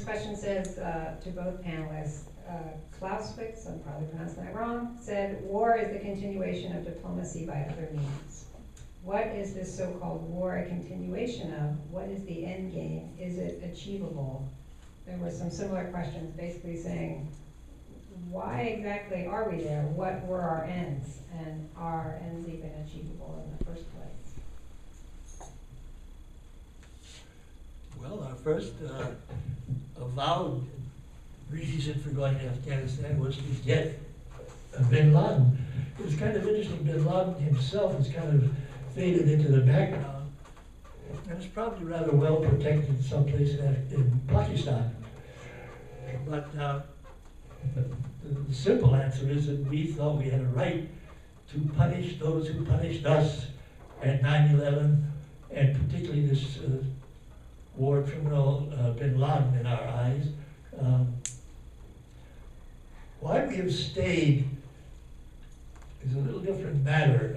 Question says to both panelists, Clausewitz, I'm probably pronouncing that wrong, said war is the continuation of diplomacy by other means. What is this so-called war a continuation of? What is the end game? Is it achievable? There were some similar questions basically saying, why exactly are we there? What were our ends? And are ends even achievable in the first place? Well, our first avowed reason for going to Afghanistan was to get bin Laden. It was kind of interesting, bin Laden himself has kind of faded into the background, and it's probably rather well protected someplace in Pakistan. But the simple answer is that we thought we had a right to punish those who punished us at 9/11, and particularly this war criminal bin Laden in our eyes. Why we have stayed is a little different matter.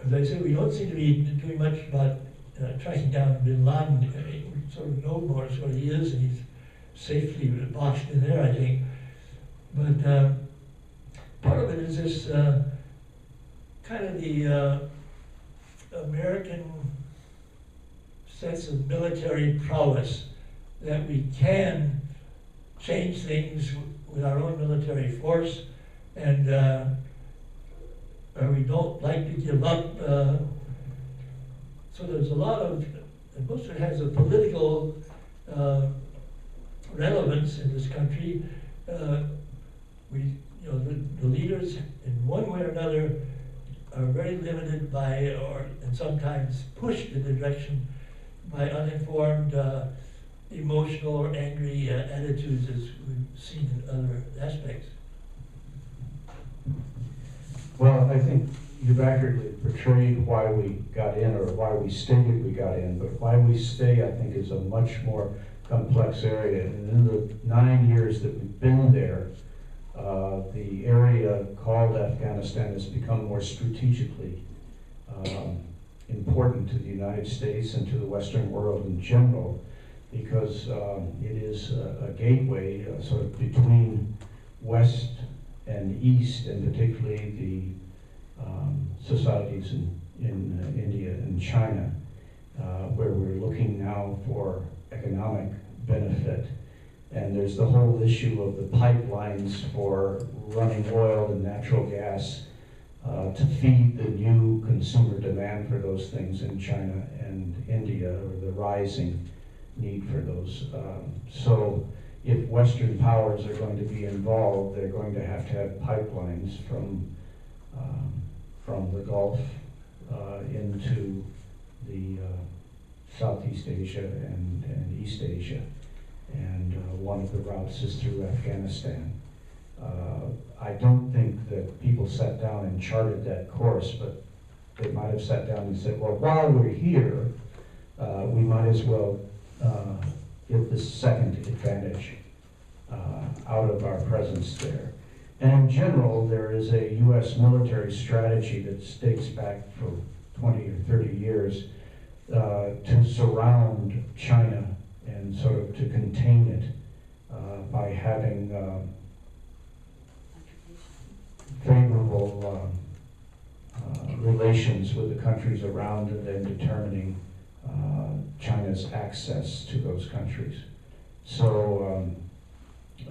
As I say, we don't seem to be doing much about tracking down bin Laden. We sort of know more what he is, and he's safely boxed in there, I think. But part of it is this kind of the American sense of military prowess, that we can change things with our own military force, and we don't like to give up. So there's a lot of, and most of it has a political relevance in this country. The leaders, in one way or another, are very limited by, and sometimes pushed in the direction by uninformed, emotional or angry attitudes, as we've seen in other aspects. Well, I think you've accurately portrayed why we got in, or why we stated we got in, but why we stay, I think, is a much more complex area. And in the 9 years that we've been there, the area called Afghanistan has become more strategically important to the United States and to the Western world in general, because it is a gateway sort of between West and East, and particularly the societies in India and China, where we're looking now for economic benefit. And there's the whole issue of the pipelines for running oil and natural gas to feed the new consumer demand for those things in China and India, or the rising need for those. So if Western powers are going to be involved, they're going to have pipelines from the Gulf into the Southeast Asia and East Asia. And one of the routes is through Afghanistan. I don't think that people sat down and charted that course, but they might have sat down and said, well, while we're here, we might as well get this second advantage out of our presence there. And in general, there is a U.S. military strategy that dates back for 20 or 30 years to surround China and sort of to contain it by having favorable relations with the countries around it, and determining China's access to those countries. So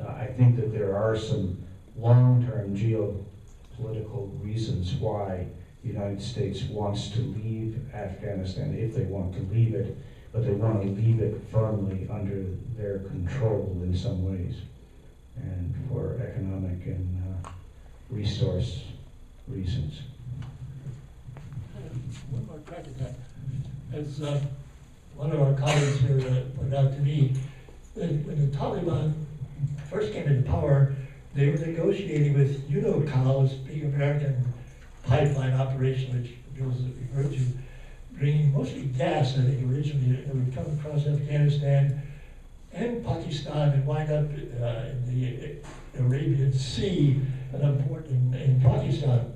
I think that there are some long-term geopolitical reasons why the United States wants to leave Afghanistan, if they want to leave it, but they want to leave it firmly under their control in some ways, and for economic and resource reasons. One more crack at that. As one of our colleagues here pointed out to me, that when the Taliban first came into power, they were negotiating with UNOCAL's big American pipeline operation, which Bill was referred to, bringing mostly gas, I think, originally, that would come across Afghanistan and Pakistan and wind up in the Arabian Sea and a port in Pakistan.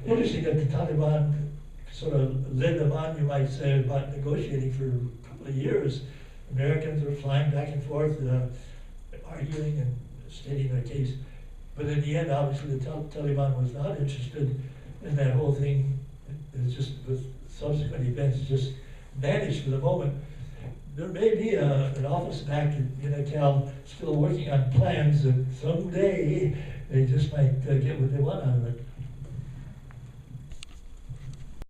Interesting that the Taliban sort of led them on, you might say, about negotiating for a couple of years. Americans were flying back and forth, arguing and stating their case. But in the end, obviously, the Taliban was not interested in that whole thing. It was just, with subsequent events, just vanished for the moment. There may be an office back in Unocal still working on plans that someday they just might get what they want out of it.